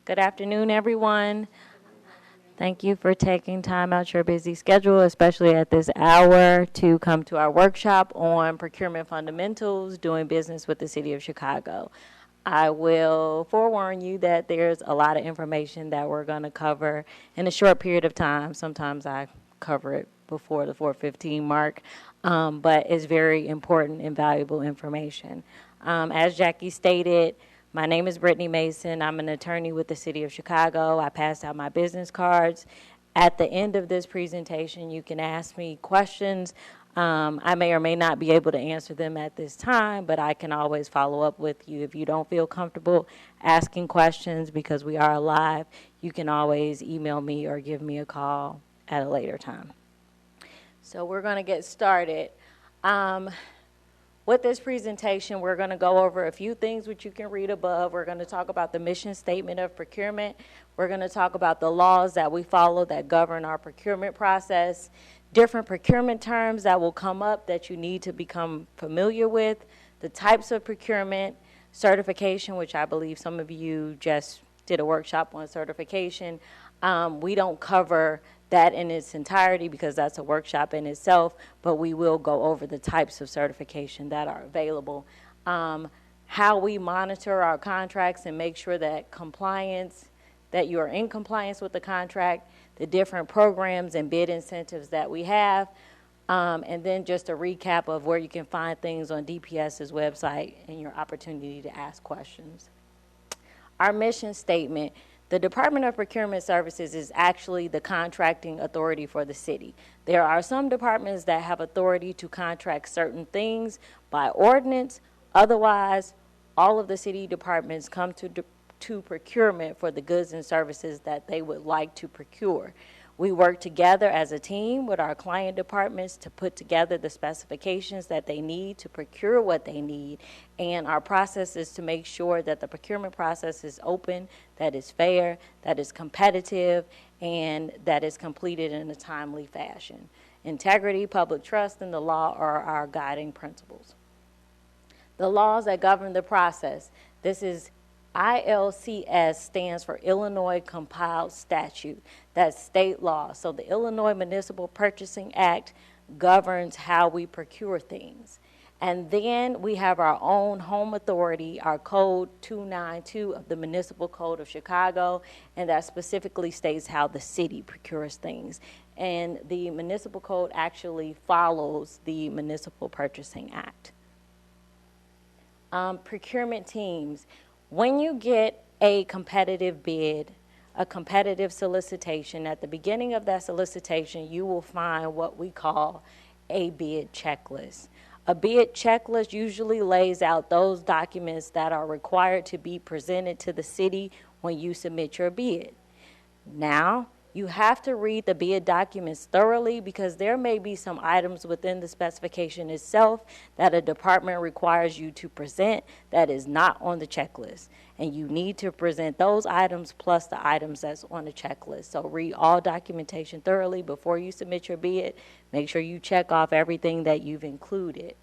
Good afternoon, everyone. Thank you for taking time out your busy schedule, especially at this hour, to come to our workshop on procurement fundamentals, doing business with the City of Chicago. I will forewarn you that there's a lot of information that we're going to cover in a short period of time. Sometimes I cover it before the 4:15 mark, but it's very important and valuable information. As Jackie stated, my name is Brittany Mason. I'm an attorney with the City of Chicago. I passed out my business cards. At the end of this presentation, you can ask me questions. I may or may not be able to answer them at this time, but I can always follow up with you. If you don't feel comfortable asking questions because we are live, you can always email me or give me a call at a later time. So we're going to get started. With this presentation, we're going to go over a few things which you can read above. We're going to talk about the mission statement of procurement. We're going to talk about the laws that we follow that govern our procurement process, different procurement terms that will come up that you need to become familiar with, the types of procurement, certification, which I believe some of you just did a workshop on certification. We don't cover that in its entirety because that's a workshop in itself, but we will go over the types of certification that are available. How we monitor our contracts and make sure that you are in compliance with the contract, the different programs and bid incentives that we have, and then just a recap of where you can find things on DPS's website and your opportunity to ask questions. Our mission statement. The Department of Procurement Services is actually the contracting authority for the city. There are some departments that have authority to contract certain things by ordinance. Otherwise, all of the city departments come to procurement for the goods and services that they would like to procure. We work together as a team with our client departments to put together the specifications that they need to procure what they need. And our process is to make sure that the procurement process is open, that is fair, that is competitive, and that is completed in a timely fashion. Integrity, public trust, and the law are our guiding principles. The laws that govern the process. This is ILCS stands for Illinois Compiled Statute. That's state law. So the Illinois Municipal Purchasing Act governs how we procure things. And then we have our own home authority, our Code 292 of the Municipal Code of Chicago, and that specifically states how the city procures things. And the Municipal Code actually follows the Municipal Purchasing Act. Procurement teams. When you get a competitive bid, a competitive solicitation, at the beginning of that solicitation, you will find what we call a bid checklist. A bid checklist usually lays out those documents that are required to be presented to the city when you submit your bid. Now, you have to read the bid documents thoroughly because there may be some items within the specification itself that a department requires you to present that is not on the checklist. And you need to present those items plus the items that's on the checklist. So read all documentation thoroughly before you submit your bid. Make sure you check off everything that you've included.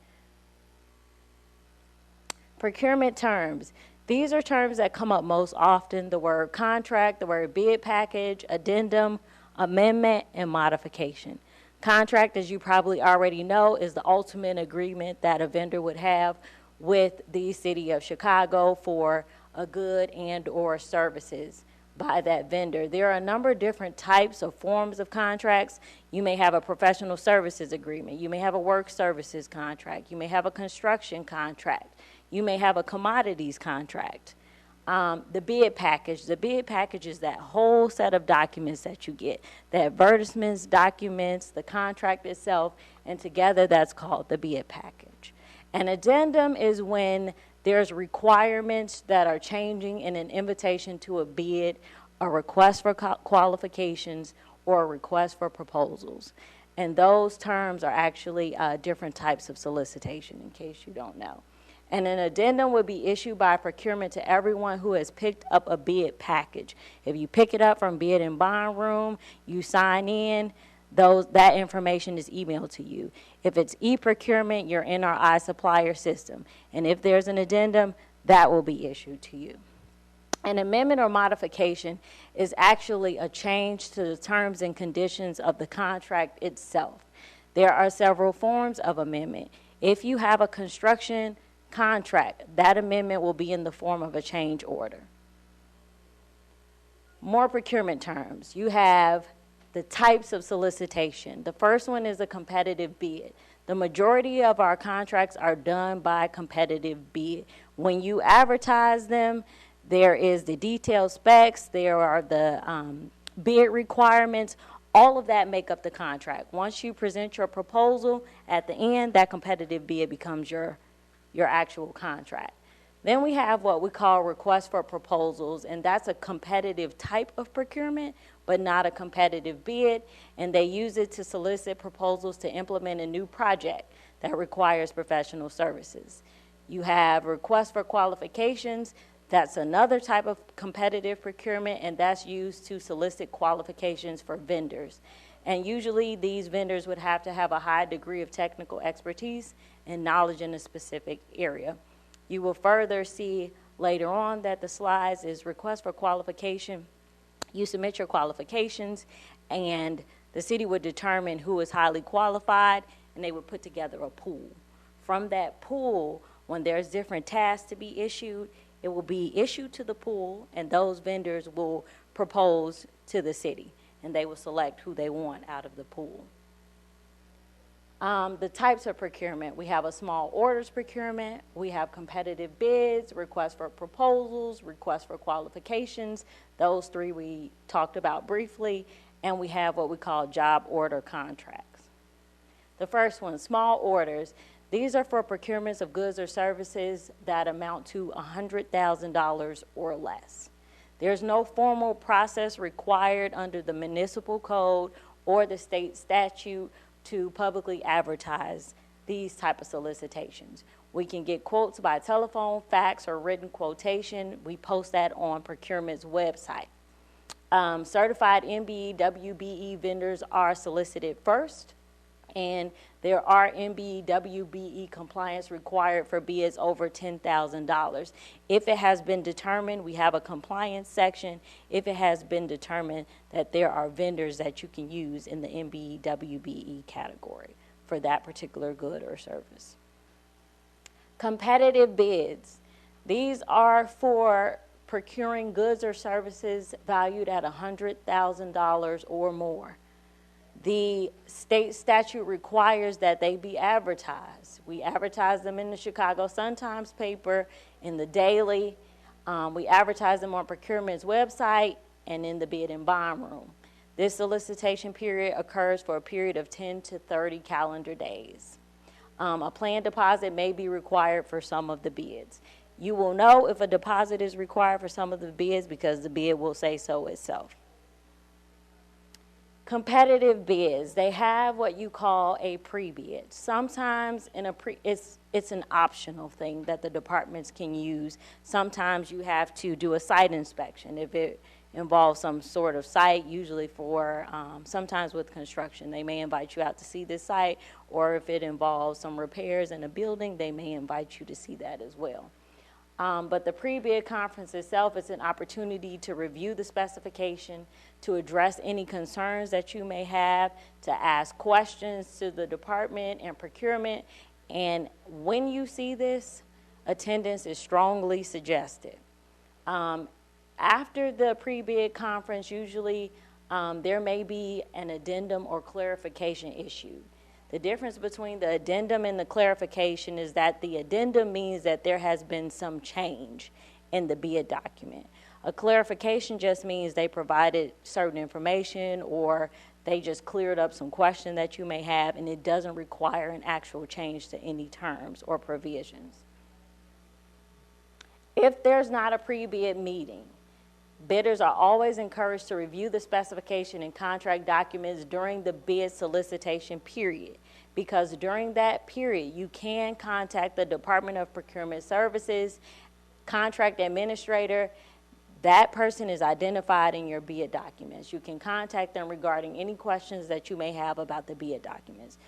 Procurement terms. These are terms that come up most often: the word contract, the word bid package, addendum, amendment, and modification. Contract, as you probably already know, is the ultimate agreement that a vendor would have with the city of Chicago for a good and or services by that vendor. There are a number of different types of forms of contracts. You may have a professional services agreement. You may have a work services contract. You may have a construction contract. You may have a commodities contract. The bid package. The bid package is that whole set of documents that you get. The advertisements, documents, the contract itself, and together that's called the bid package. An addendum is when there's requirements that are changing in an invitation to a bid, a request for qualifications, or a request for proposals. And those terms are actually different types of solicitation, in case you don't know. And an addendum would be issued by procurement to everyone who has picked up a bid package. If you pick it up from Bid and Bond Room, you sign in, that information is emailed to you. If it's e-procurement, you're in our iSupplier system. And if there's an addendum, that will be issued to you. An amendment or modification is actually a change to the terms and conditions of the contract itself. There are several forms of amendment. If you have a construction contract, that amendment will be in the form of a change order. More procurement terms. You have the types of solicitation. The first one is a competitive bid. The majority of our contracts are done by competitive bid. When you advertise them, there is the detailed specs, there are the bid requirements, all of that make up the contract. Once you present your proposal, at the end, that competitive bid becomes your actual contract. Then we have what we call request for proposals, and that's a competitive type of procurement, but not a competitive bid, and they use it to solicit proposals to implement a new project that requires professional services. You have request for qualifications. That's another type of competitive procurement, and that's used to solicit qualifications for vendors. And usually these vendors would have to have a high degree of technical expertise and knowledge in a specific area. You will further see later on that the slides is request for qualification. You submit your qualifications, and the city would determine who is highly qualified, and they would put together a pool. From that pool, when there's different tasks to be issued, it will be issued to the pool, and those vendors will propose to the city, and they will select who they want out of the pool. The types of procurement, we have a small orders procurement, we have competitive bids, requests for proposals, requests for qualifications. Those three we talked about briefly, and we have what we call job order contracts. The first one, small orders. These are for procurements of goods or services that amount to $100,000 or less. There's no formal process required under the municipal code or the state statute to publicly advertise these type of solicitations. We can get quotes by telephone, fax, or written quotation. We post that on Procurement's website. Certified MBE, WBE vendors are solicited first, and there are MBE, WBE compliance required for bids over $10,000. If it has been determined, we have a compliance section. If it has been determined that there are vendors that you can use in the MBE, WBE category for that particular good or service. Competitive bids. These are for procuring goods or services valued at $100,000 or more. The state statute requires that they be advertised. We advertise them in the Chicago Sun-Times paper, in the Daily. We advertise them on Procurement's website and in the bid and bond room. This solicitation period occurs for a period of 10 to 30 calendar days. A planned deposit may be required for some of the bids. You will know if a deposit is required for some of the bids because the bid will say so itself. Competitive bids, they have what you call a pre-bid. Sometimes it's an optional thing that the departments can use. Sometimes you have to do a site inspection if it involves some sort of site, usually for sometimes with construction. They may invite you out to see this site, or if it involves some repairs in a building, they may invite you to see that as well. But the pre-bid conference itself is an opportunity to review the specification, to address any concerns that you may have, to ask questions to the department and procurement. And when you see this, attendance is strongly suggested. After the pre-bid conference, usually there may be an addendum or clarification issued. The difference between the addendum and the clarification is that the addendum means that there has been some change in the bid document. A clarification just means they provided certain information, or they just cleared up some question that you may have, and it doesn't require an actual change to any terms or provisions. If there's not a pre-bid meeting, bidders are always encouraged to review the specification and contract documents during the bid solicitation period, because during that period, you can contact the Department of Procurement Services, contract administrator. That person is identified in your bid documents. You can contact them regarding any questions that you may have about the bid documents.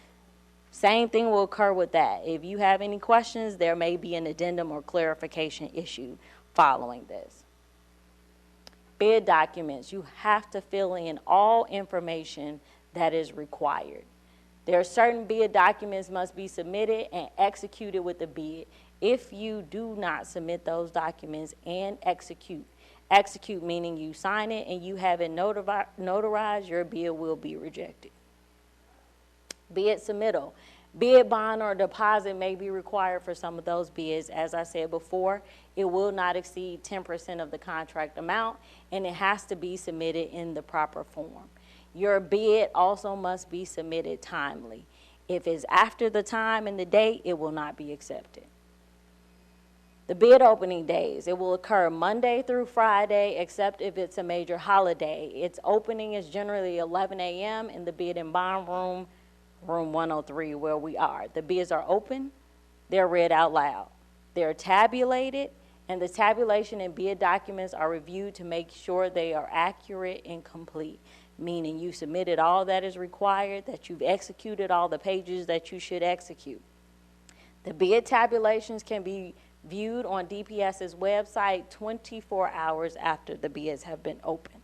Same thing will occur with that. If you have any questions, there may be an addendum or clarification issue following this. bid documents, you have to fill in all information that is required. There are certain bid documents must be submitted and executed with the bid. If you do not submit those documents and execute meaning you sign it and you have it notarized, your bid will be rejected. Bid submittal. Bid bond or deposit may be required for some of those bids. As I said before, it will not exceed 10% of the contract amount, and it has to be submitted in the proper form. Your bid also must be submitted timely. If it's after the time and the date, it will not be accepted. The bid opening days, it will occur Monday through Friday, except if it's a major holiday. Its opening is generally 11 a.m. in the bid and bond room, room 103, where we are. The bids are open, they're read out loud. They're tabulated, and the tabulation and bid documents are reviewed to make sure they are accurate and complete, meaning you submitted all that is required, that you've executed all the pages that you should execute. The bid tabulations can be viewed on DPS's website 24 hours after the bids have been opened.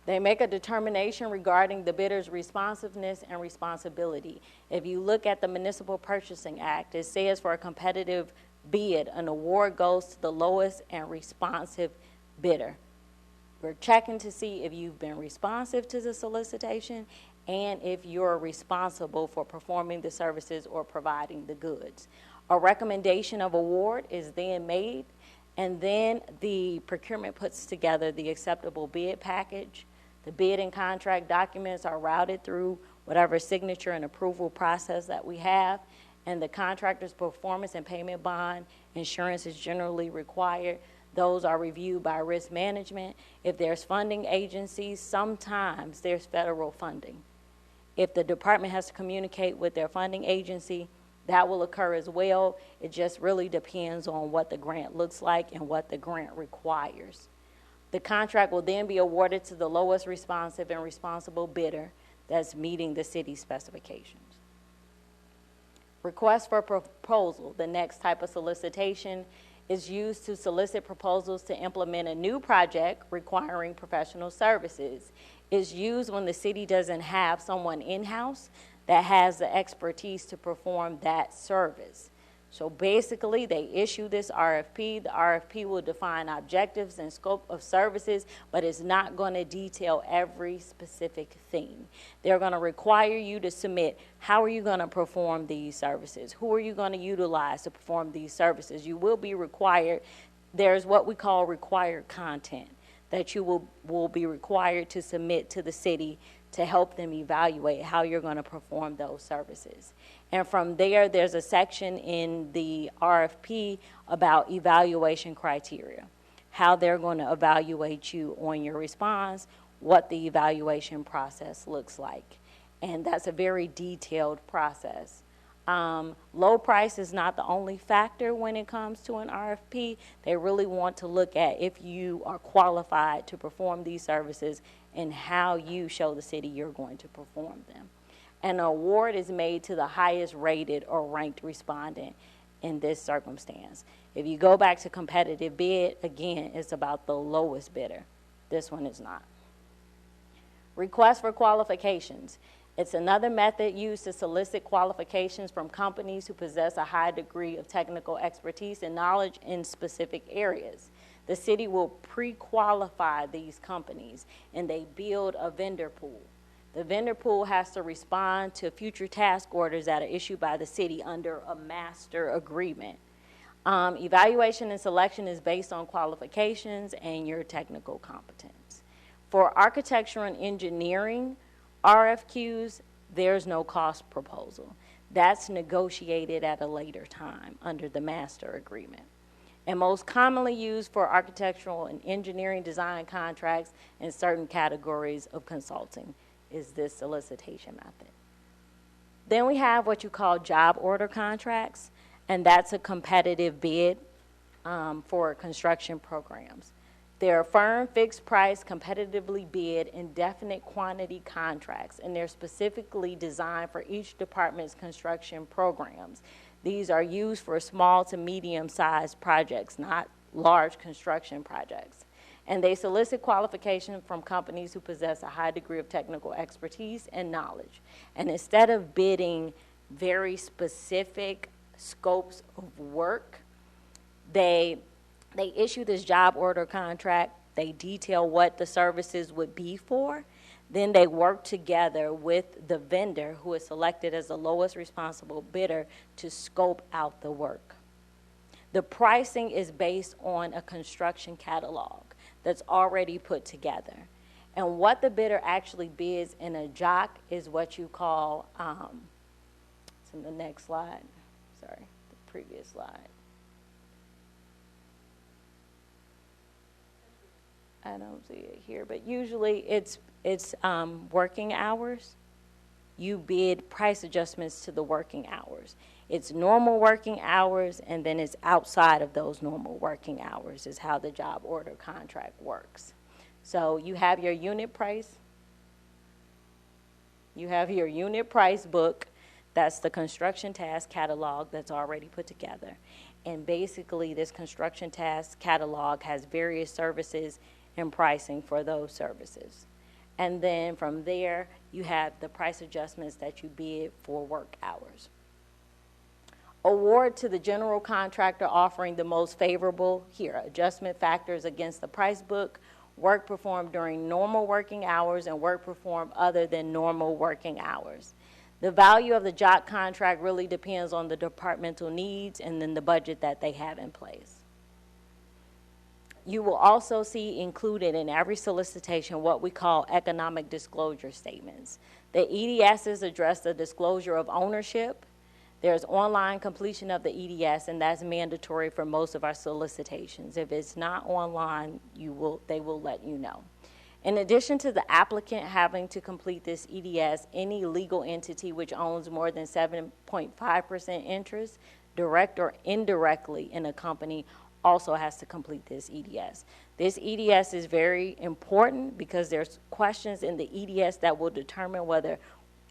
They make a determination regarding the bidder's responsiveness and responsibility. If you look at the Municipal Purchasing Act, it says for a competitive bid, an award goes to the lowest and responsive bidder. We're checking to see if you've been responsive to the solicitation and if you're responsible for performing the services or providing the goods. A recommendation of award is then made, and then the procurement puts together the acceptable bid package. The bid and contract documents are routed through whatever signature and approval process that we have, and the contractor's performance and payment bond insurance is generally required. Those are reviewed by risk management. If there's funding agencies, sometimes there's federal funding. If the department has to communicate with their funding agency, that will occur as well. It just really depends on what the grant looks like and what the grant requires. The contract will then be awarded to the lowest responsive and responsible bidder that's meeting the city's specifications. Request for proposal, the next type of solicitation, is used to solicit proposals to implement a new project requiring professional services. It's used when the city doesn't have someone in-house that has the expertise to perform that service. So basically, they issue this RFP. The RFP will define objectives and scope of services, but it's not going to detail every specific thing. They're going to require you to submit how are you going to perform these services? Who are you going to utilize to perform these services? You will be required, there's what we call required content that you will be required to submit to the city to help them evaluate how you're going to perform those services. And from there, there's a section in the RFP about evaluation criteria, how they're going to evaluate you on your response, what the evaluation process looks like. And that's a very detailed process. Low price is not the only factor when it comes to an RFP. They really want to look at if you are qualified to perform these services and how you show the city you're going to perform them. An award is made to the highest rated or ranked respondent in this circumstance. If you go back to competitive bid, again, it's about the lowest bidder. This one is not. Request for qualifications. It's another method used to solicit qualifications from companies who possess a high degree of technical expertise and knowledge in specific areas. The city will pre-qualify these companies, and they build a vendor pool. The vendor pool has to respond to future task orders that are issued by the city under a master agreement. Evaluation and selection is based on qualifications and your technical competence. For architecture and engineering RFQs, there's no cost proposal. That's negotiated at a later time under the master agreement. And most commonly used for architectural and engineering design contracts in certain categories of consulting is this solicitation method. Then we have what you call job order contracts, and that's a competitive bid for construction programs. They're firm, fixed price, competitively bid, indefinite quantity contracts, and they're specifically designed for each department's construction programs. These are used for small to medium-sized projects, not large construction projects. And they solicit qualification from companies who possess a high degree of technical expertise and knowledge. And instead of bidding very specific scopes of work, they issue this job order contract. They detail what the services would be for. Then they work together with the vendor who is selected as the lowest responsible bidder to scope out the work. The pricing is based on a construction catalog that's already put together. And what the bidder actually bids in a JOC is what you call, it's in the next slide, sorry, the previous slide. I don't see it here, but usually it's working hours. You bid price adjustments to the working hours. It's normal working hours, and then it's outside of those normal working hours is how the job order contract works. So you have your unit price. You have your unit price book. That's the construction task catalog that's already put together. And basically, this construction task catalog has various services and pricing for those services. And then from there, you have the price adjustments that you bid for work hours. Award to the general contractor offering the most favorable, here, adjustment factors against the price book, work performed during normal working hours, and work performed other than normal working hours. The value of the JOC contract really depends on the departmental needs and then the budget that they have in place. You will also see included in every solicitation what we call economic disclosure statements. The EDSs address the disclosure of ownership. There's online completion of the EDS, and that's mandatory for most of our solicitations. If it's not online, they will let you know. In addition to the applicant having to complete this EDS, any legal entity which owns more than 7.5% interest, direct or indirectly in a company, also has to complete this EDS. This EDS is very important because there's questions in the EDS that will determine whether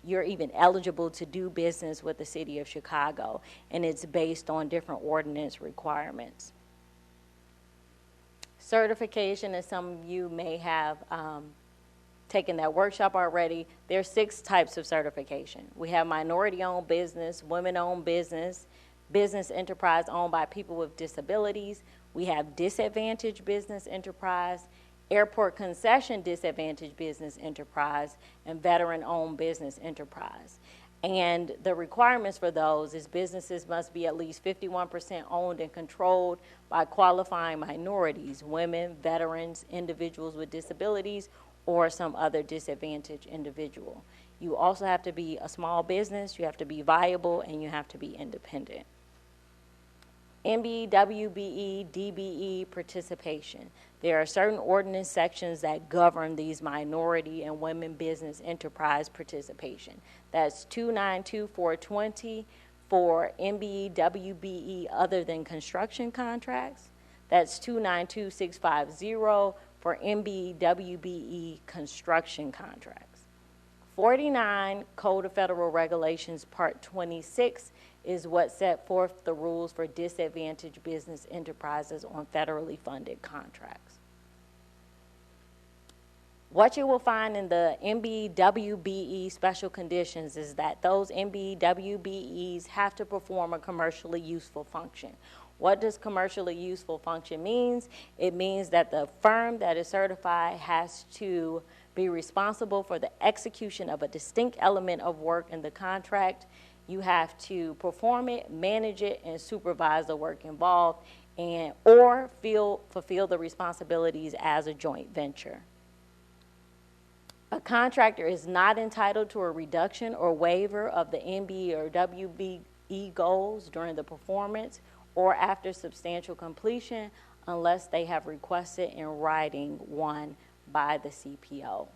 you're even eligible to do business with the city of Chicago, and it's based on different ordinance requirements. Certification, as some of you may have taken that workshop already, there's 6 types of certification. We have minority-owned business, women-owned business, business enterprise owned by people with disabilities. We have disadvantaged business enterprise, airport concession disadvantaged business enterprise, and veteran-owned business enterprise. And the requirements for those is businesses must be at least 51% owned and controlled by qualifying minorities, women, veterans, individuals with disabilities, or some other disadvantaged individual. You also have to be a small business, you have to be viable, and you have to be independent. MBE, WBE, DBE participation. There are certain ordinance sections that govern these minority and women business enterprise participation. That's 292420 for MBE, WBE other than construction contracts. That's 292650 for MBE, WBE construction contracts. 49 Code of Federal Regulations, Part 26 is what set forth the rules for disadvantaged business enterprises on federally funded contracts. What you will find in the MBE, WBE special conditions is that those MBE, WBEs have to perform a commercially useful function. What does commercially useful function means? It means that the firm that is certified has to be responsible for the execution of a distinct element of work in the contract. You have to perform it, manage it, and supervise the work involved, or fulfill the responsibilities as a joint venture. A contractor is not entitled to a reduction or waiver of the MBE or WBE goals during the performance or after substantial completion unless they have requested in writing one by the CPO.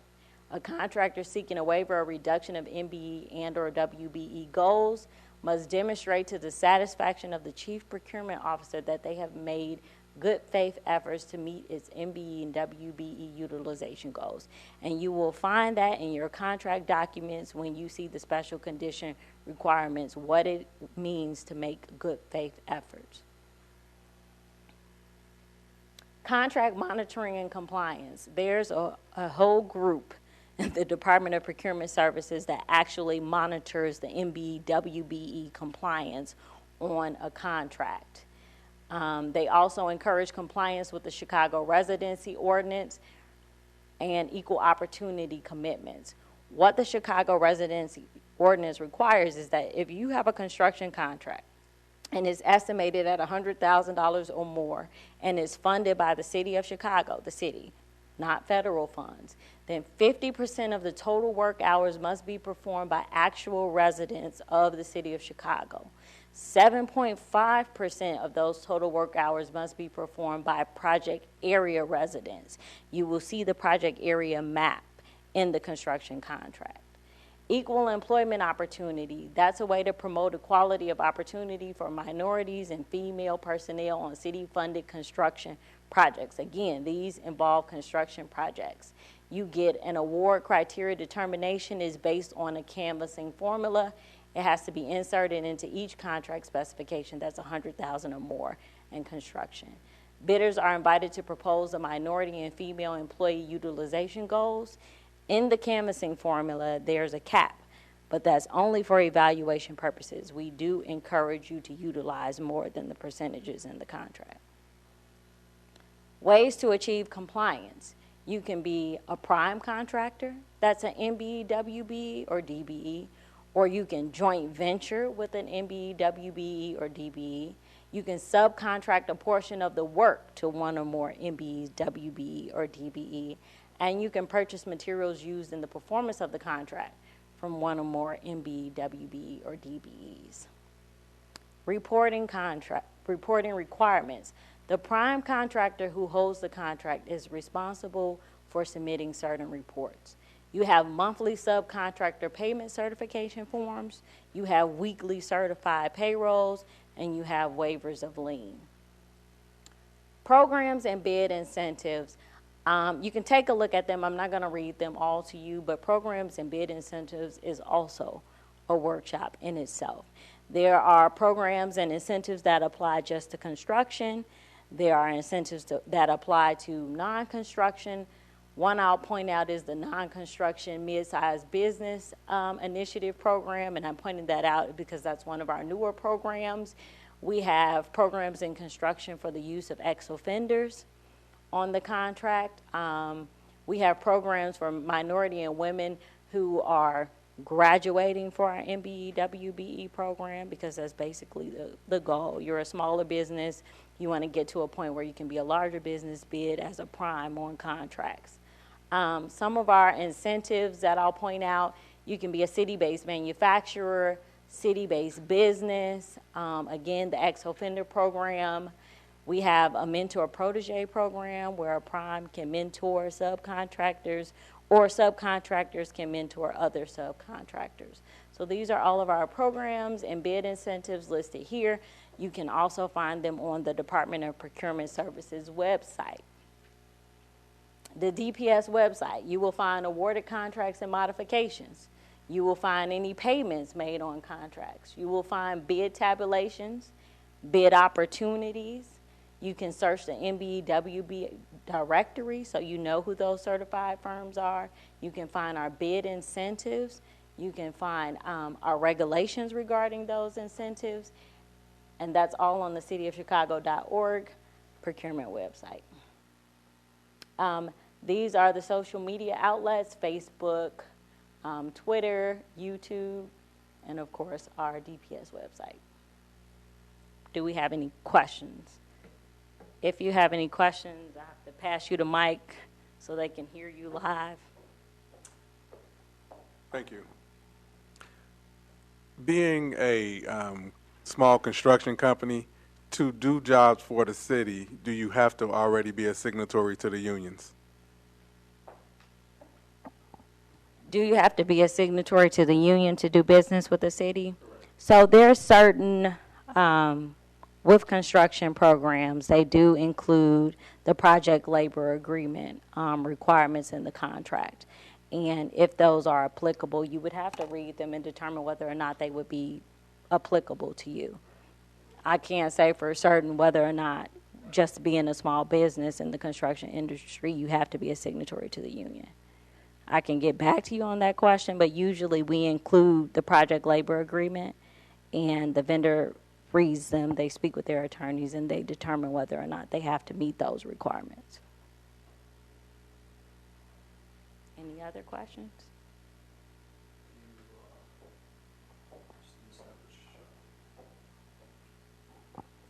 A contractor seeking a waiver or reduction of MBE and or WBE goals must demonstrate to the satisfaction of the Chief Procurement Officer that they have made good faith efforts to meet its MBE and WBE utilization goals. And you will find that in your contract documents when you see the special condition requirements, what it means to make good faith efforts. Contract monitoring and compliance. There's a whole group in the Department of Procurement Services that actually monitors the MBWBE compliance on a contract. They also encourage compliance with the Chicago Residency Ordinance and equal opportunity commitments. What the Chicago Residency Ordinance requires is that if you have a construction contract and it's estimated at $100,000 or more and is funded by the city of Chicago, the city, not federal funds, then 50% of the total work hours must be performed by actual residents of the city of Chicago. 7.5% of those total work hours must be performed by project area residents. You will see the project area map in the construction contract. Equal employment opportunity. That's a way to promote equality of opportunity for minorities and female personnel on city-funded construction projects. Again, these involve construction projects. You get an award criteria determination is based on a canvassing formula. It has to be inserted into each contract specification that's $100,000 or more in construction. Bidders are invited to propose a minority and female employee utilization goals. In the canvassing formula, there's a cap, but that's only for evaluation purposes. We do encourage you to utilize more than the percentages in the contract. Ways to achieve compliance. You can be a prime contractor, that's an MBWBE or DBE, or you can joint venture with an MBWBE or DBE. You can subcontract a portion of the work to one or more MBWBE or DBE, and you can purchase materials used in the performance of the contract from one or more MBWBE or DBEs. Reporting requirements. The prime contractor who holds the contract is responsible for submitting certain reports. You have monthly subcontractor payment certification forms, you have weekly certified payrolls, and you have waivers of lien. Programs and bid incentives. You can take a look at them. I'm not going to read them all to you, but programs and bid incentives is also a workshop in itself. There are programs and incentives that apply just to construction. There are incentives that apply to non-construction. One I'll point out is the non-construction mid-sized business initiative program, and I'm pointing that out because that's one of our newer programs. We have programs in construction for the use of ex-offenders on the contract. We have programs for minority and women who are graduating for our MBWBE program because that's basically the goal. You're a smaller business. You want to get to a point where you can be a larger business, bid as a prime on contracts. Some of our incentives that I'll point out, you can be a city-based manufacturer, city-based business, again, the ex-offender program. We have a mentor-protege program where a prime can mentor subcontractors or subcontractors can mentor other subcontractors. So these are all of our programs and bid incentives listed here. You can also find them on the Department of Procurement Services website. The DPS website, you will find awarded contracts and modifications. You will find any payments made on contracts. You will find bid tabulations, bid opportunities. You can search the MBWB directory so you know who those certified firms are. You can find our bid incentives. You can find our regulations regarding those incentives. And that's all on the cityofchicago.org procurement website. These are the social media outlets: Facebook, Twitter, YouTube, and of course our DPS website. Do we have any questions? If you have any questions, I have to pass you the mic so they can hear you live. Thank you. Being a small construction company, to do jobs for the city, do you have to already be a signatory to the unions? Do you have to be a signatory to the union to do business with the city? So there's certain, with construction programs, they do include the project labor agreement requirements in the contract. And if those are applicable, you would have to read them and determine whether or not they would be applicable to you. I can't say for certain whether or not just being a small business in the construction industry, you have to be a signatory to the union. I can get back to you on that question, but usually we include the project labor agreement, and the vendor reads them, they speak with their attorneys, and they determine whether or not they have to meet those requirements. Any other questions?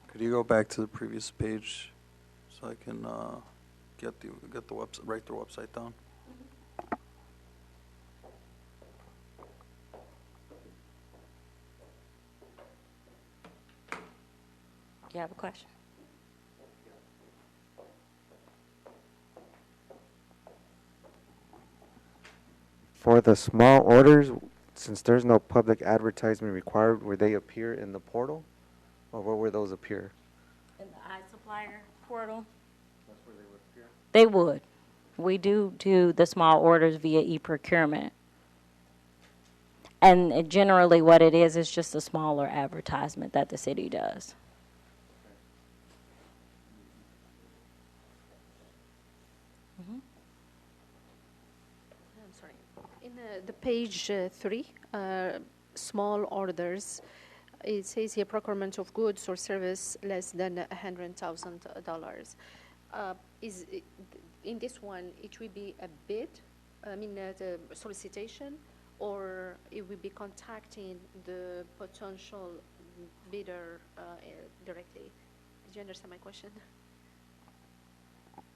Could you go back to the previous page so I can get the website, write the website down? You have a question? For the small orders, since there's no public advertisement required, would they appear in the portal? Or where would those appear? In the iSupplier portal? That's where they would appear. They would. We do the small orders via e-procurement. And generally what it is just a smaller advertisement that the city does. I'm sorry. In the page 3, small orders, it says here procurement of goods or service less than $100,000. In this one, it will be a bid, the solicitation, or it will be contacting the potential bidder directly? Did you understand my question?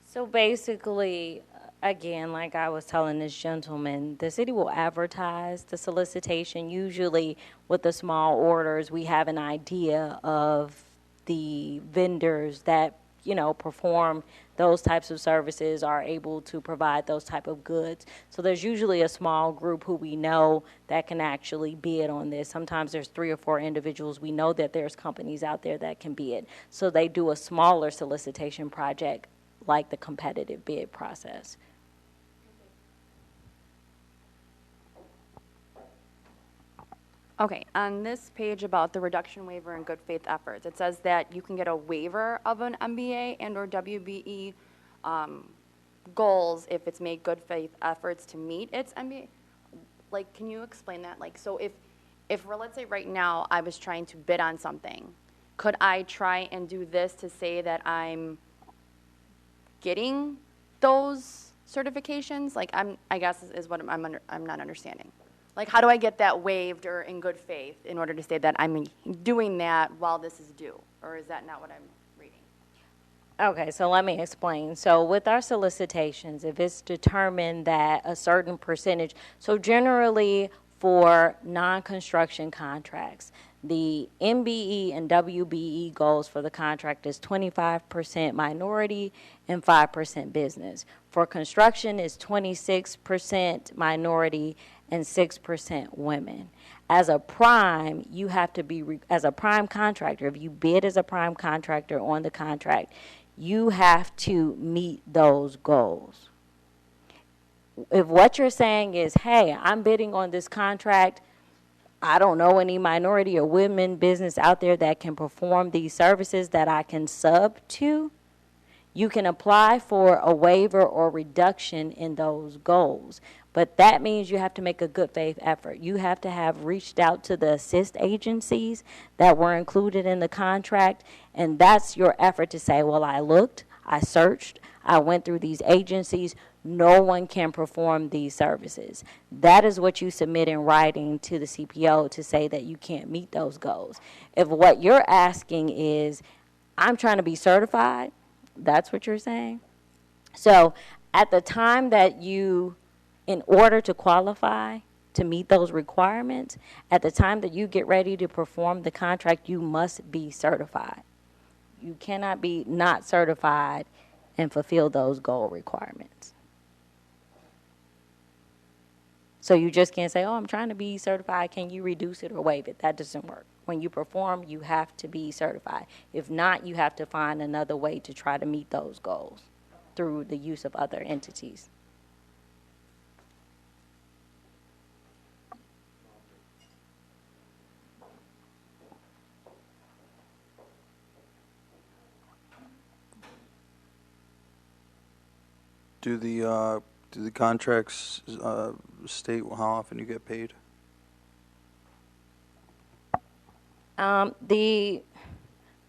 So basically, again, like I was telling this gentleman, the city will advertise the solicitation. Usually with the small orders, we have an idea of the vendors that, perform those types of services, are able to provide those type of goods. So there's usually a small group who we know that can actually bid on this. Sometimes there's 3 or 4 individuals. We know that there's companies out there that can bid. So they do a smaller solicitation project like the competitive bid process. Okay, on this page about the reduction waiver and good faith efforts, it says that you can get a waiver of an MBA and or WBE goals if it's made good faith efforts to meet its MBA. Like, can you explain that? Like, so if we're, let's say right now I was trying to bid on something, could I try and do this to say that I'm getting those certifications? Like, I guess is what I'm not understanding. Like, how do I get that waived or in good faith in order to say that I'm doing that while this is due? Or is that not what I'm reading? Okay, so let me explain. So with our solicitations, if it's determined that a certain percentage, so generally for non-construction contracts, the MBE and WBE goals for the contract is 25% minority and 5% business. For construction, is 26% minority and 6% women. As a prime, you have to be, as a prime contractor, if you bid as a prime contractor on the contract, you have to meet those goals. If what you're saying is, hey, I'm bidding on this contract, I don't know any minority or women business out there that can perform these services that I can sub to, you can apply for a waiver or reduction in those goals. But that means you have to make a good faith effort. You have to have reached out to the assist agencies that were included in the contract, and that's your effort to say, well, I looked, I searched, I went through these agencies, no one can perform these services. That is what you submit in writing to the CPO to say that you can't meet those goals. If what you're asking is, I'm trying to be certified, that's what you're saying. So at the time that you, in order to qualify to meet those requirements, at the time that you get ready to perform the contract, you must be certified. You cannot be not certified and fulfill those goal requirements. So you just can't say, oh, I'm trying to be certified. Can you reduce it or waive it? That doesn't work. When you perform, you have to be certified. If not, you have to find another way to try to meet those goals through the use of other entities. Do the contracts state how often you get paid? The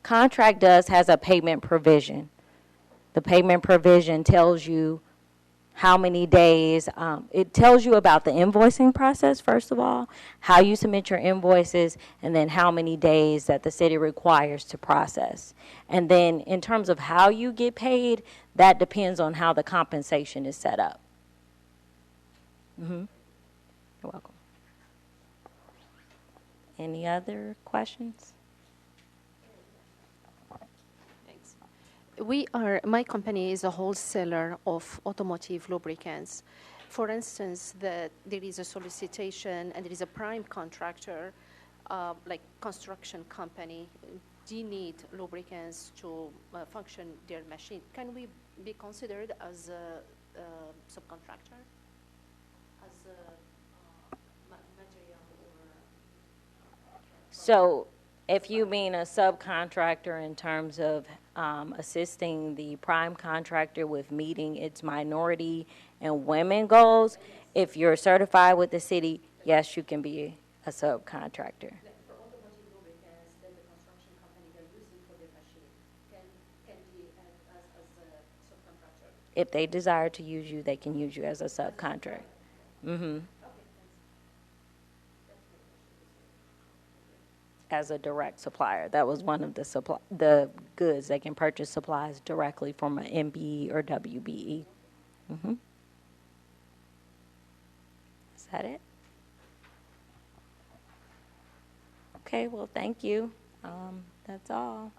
contract has a payment provision. The payment provision tells you how many days, it tells you about the invoicing process, first of all, how you submit your invoices, and then how many days that the city requires to process. And then in terms of how you get paid, that depends on how the compensation is set up. You're welcome. Any other questions? My company is a wholesaler of automotive lubricants. For instance, there is a solicitation and there is a prime contractor, like construction company. They need lubricants to function their machine. Can we be considered as a subcontractor? As a material or? So if you mean a subcontractor in terms of assisting the prime contractor with meeting its minority and women goals, if you're certified with the city, yes, you can be a subcontractor. For automotive lubricants that the construction company they're using for their machine, can be as a subcontractor? If they desire to use you, they can use you as a subcontractor. As a direct supplier. That was one of the goods. They can purchase supplies directly from an MBE or WBE. Is that it? Okay, well, thank you. That's all.